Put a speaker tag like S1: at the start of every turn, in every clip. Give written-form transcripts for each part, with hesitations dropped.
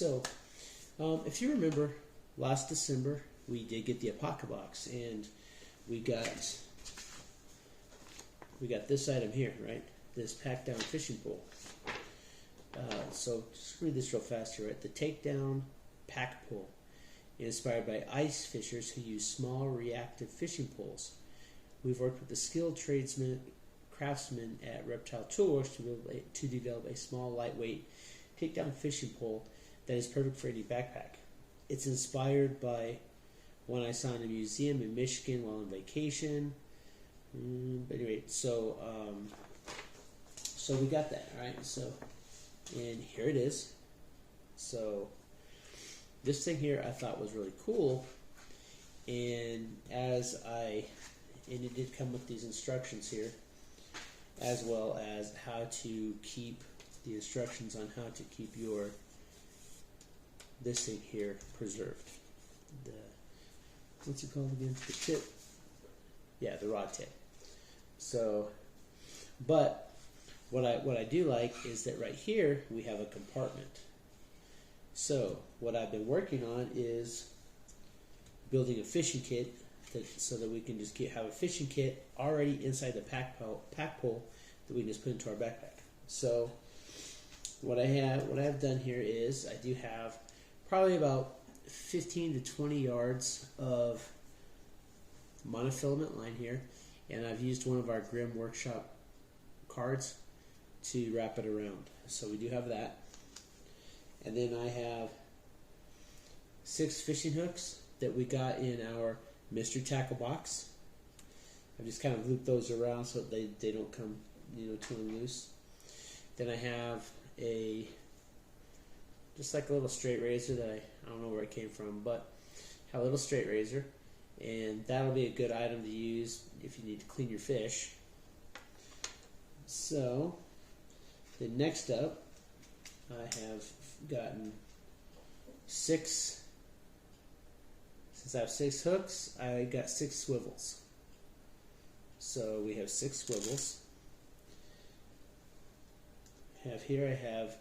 S1: So, if you remember, last December we did get the Apocabox, and we got this item here, right? This pack down fishing pole. So just read this real fast here, right? The takedown pack pole, inspired by ice fishers who use small reactive fishing poles. We've worked with the skilled craftsmen at Reptile Toolworks to develop a small, lightweight takedown fishing pole that is perfect for any backpack. It's inspired by one I saw in a museum in Michigan while on vacation. But anyway, so we got that, right? So, and here it is. So this thing here I thought was really cool, and it did come with these instructions here, as well as how to keep the instructions on how to keep this thing here preserved. What's it called again? The tip. Yeah, the rod tip. So, but what I do like is that right here we have a compartment. So what I've been working on is building a fishing kit so that we can just have a fishing kit already inside the pack pole that we can just put into our backpack. So what I have done here is I do have probably about 15 to 20 yards of monofilament line here, and I've used one of our Grimm Workshop cards to wrap it around. So we do have that. And then I have 6 fishing hooks that we got in our mystery tackle box. I've just kind of looped those around so they don't come too loose. Then I have just like a little straight razor that I don't know where it came from, but I have a little straight razor, and that'll be a good item to use if you need to clean your fish. So then next up, I have gotten 6. Since I have 6 hooks, I got 6 swivels. So we have 6 swivels. Here I have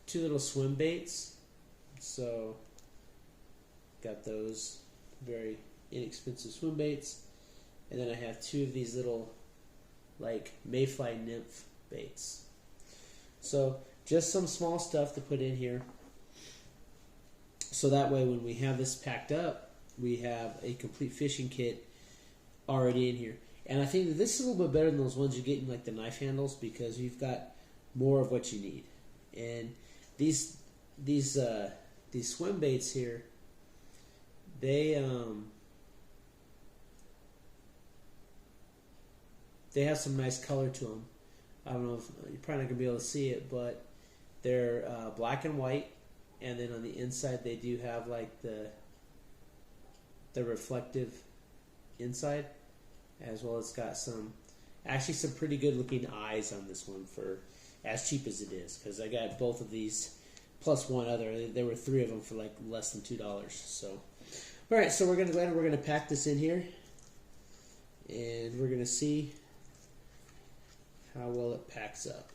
S1: 2 little swim baits. So got those very inexpensive swim baits. And then I have 2 of these little like mayfly nymph baits. So just some small stuff to put in here. So that way when we have this packed up, we have a complete fishing kit already in here. And I think that this is a little bit better than those ones you get in like the knife handles, because you've got more of what you need. And these swim baits here, they have some nice color to them. I don't know if you're probably not gonna be able to see it, but they're black and white, and then on the inside they do have like the reflective inside, as well as got some pretty good looking eyes on this one for as cheap as it is, because I got both of these plus one other. There were 3 of them for like less than $2. So alright, so we're gonna go ahead and we're gonna pack this in here, and we're gonna see how well it packs up.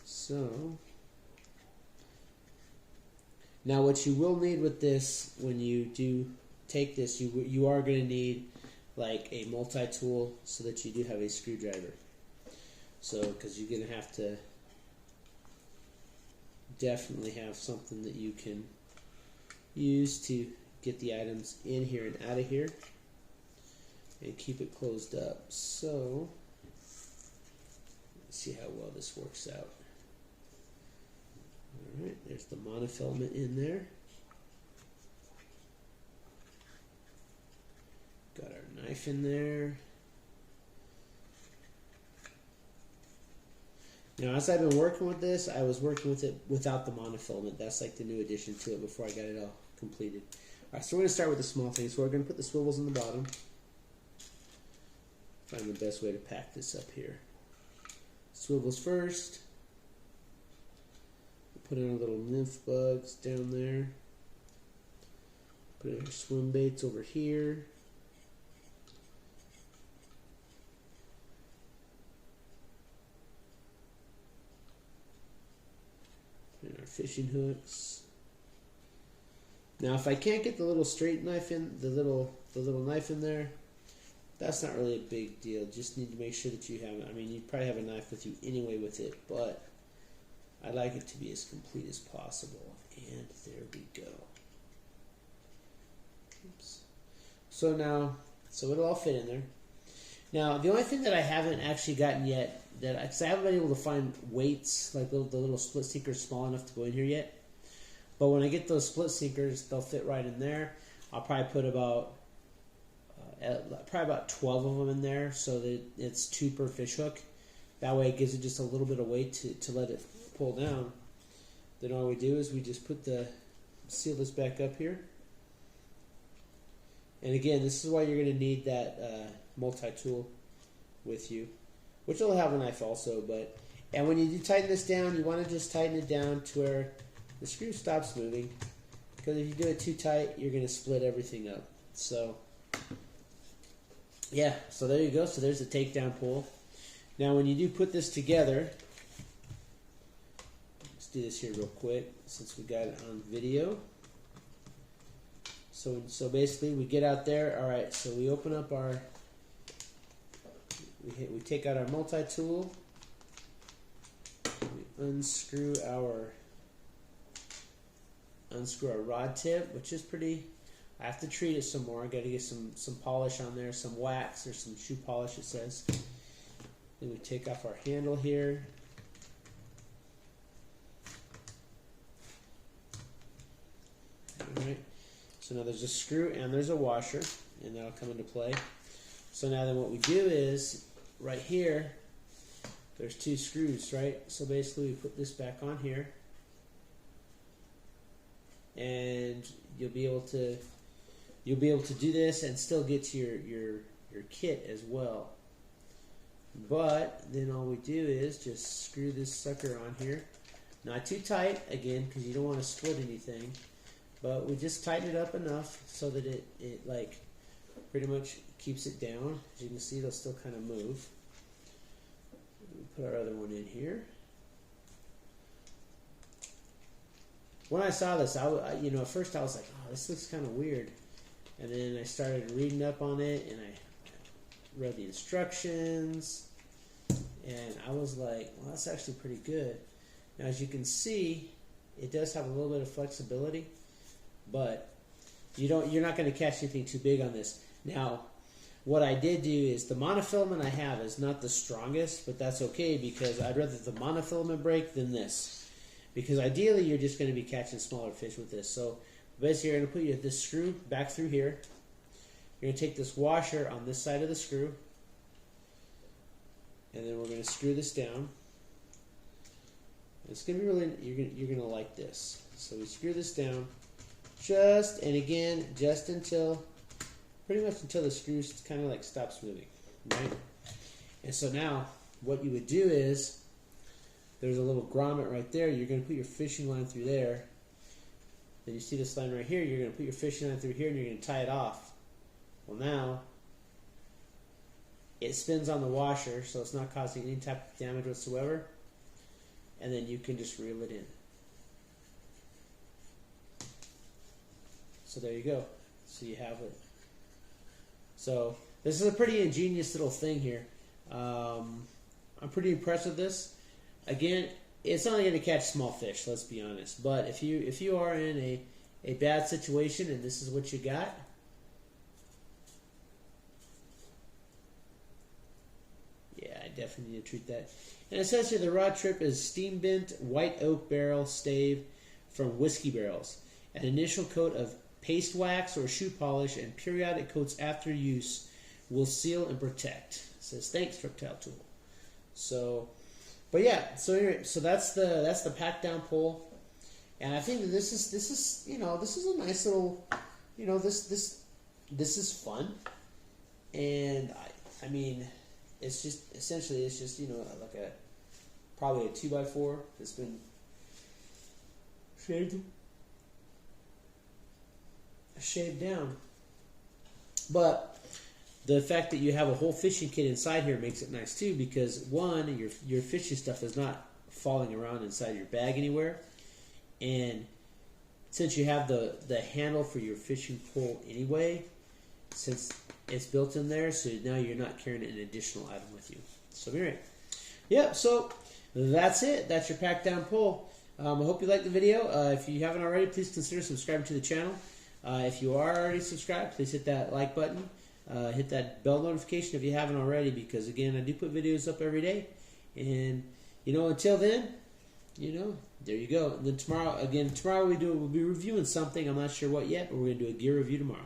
S1: So now what you will need with this, when you do take this, you are going to need like a multi-tool so that you do have a screwdriver. So because you're going to have to definitely have something that you can use to get the items in here and out of here and keep it closed up. So let's see how well this works out. Alright, there's the monofilament in there. Got our knife in there. Now, as I've been working with this, I was working with it without the monofilament. That's like the new addition to it before I got it all completed. Alright, so we're going to start with the small things. So we're going to put the swivels on the bottom. Find the best way to pack this up here. Swivels first. Put in our little nymph bugs down there. Put in our swim baits over here. Put in our fishing hooks. Now, if I can't get the little straight knife in, the little knife in there, that's not really a big deal. Just need to make sure that you have, I mean, you probably have a knife with you anyway with it, but I like it to be as complete as possible. And there we go. Oops. So now, so it'll all fit in there. Now, the only thing that I haven't actually gotten yet, because I haven't been able to find weights, like the little split sinkers small enough to go in here yet. But when I get those split sinkers, they'll fit right in there. I'll probably put about 12 of them in there, so that it's 2 per fish hook. That way it gives it just a little bit of weight to let it pull down. Then all we do is we just seal this back up here. And again, this is why you're going to need that multi-tool with you, which will have a knife also. And when you do tighten this down, you want to just tighten it down to where the screw stops moving, because if you do it too tight, you're going to split everything up. So yeah, so there you go. So there's the takedown pull. Now when you do put this together, let's do this here real quick since we got it on video. So basically we get out there. All right, so we open up our, we take out our multi-tool, we unscrew our rod tip, which is pretty, I have to treat it some more. I got to get some polish on there, some wax or some shoe polish it says. Then we take off our handle here. Alright, so now there's a screw and there's a washer, and that'll come into play. So now then what we do is, right here, there's 2 screws, right? So basically we put this back on here, and you'll be able to do this and still get to your kit as well. But then all we do is just screw this sucker on here. Not too tight, again, because you don't want to split anything. But we just tighten it up enough so that it like pretty much keeps it down. As you can see, it'll still kind of move. We put our other one in here. When I saw this, at first I was like, oh, this looks kind of weird. And then I started reading up on it, and I read the instructions, and I was like, well, that's actually pretty good. Now, as you can see, it does have a little bit of flexibility, but you're not going to catch anything too big on this. Now, what I did do is the monofilament I have is not the strongest, but that's okay, because I'd rather the monofilament break than this. Because ideally, you're just going to be catching smaller fish with this. So basically, you're going to put this screw back through here. You're going to take this washer on this side of the screw, and then we're going to screw this down. It's going to be really, you're going to like this. So we screw this down, just until, pretty much until the screw kind of like stops moving, right? And so now, what you would do is, there's a little grommet right there. You're going to put your fishing line through there. Then you see this line right here. You're going to put your fishing line through here, and you're going to tie it off. Well, now it spins on the washer, so it's not causing any type of damage whatsoever. And then you can just reel it in. So there you go. So you have it. So this is a pretty ingenious little thing here. I'm pretty impressed with this. Again, it's only going to catch small fish, let's be honest. But if you are in a bad situation and this is what you got, yeah, I definitely need to treat that. And it says here the rod trip is steam bent white oak barrel stave from whiskey barrels. An initial coat of paste wax or shoe polish and periodic coats after use will seal and protect. It says thanks, Reptile Tool. So. But yeah, so anyway, so that's the pack down pull, and I think that this is this is a nice little, this is fun, and I mean, it's just essentially like probably a 2x4 that's been shaved down, but the fact that you have a whole fishing kit inside here makes it nice too, because one, your fishing stuff is not falling around inside your bag anywhere, And since you have the handle for your fishing pole anyway, since it's built in there, so now you're not carrying an additional item with you. So anyway, yeah, so that's it. That's your pack down pole. I hope you liked the video. If you haven't already, please consider subscribing to the channel. If you are already subscribed, please hit that like button. Hit that bell notification if you haven't already, because again, I do put videos up every day. And until then, there you go. And then tomorrow we'll be reviewing something. I'm not sure what yet, but we're gonna do a gear review tomorrow.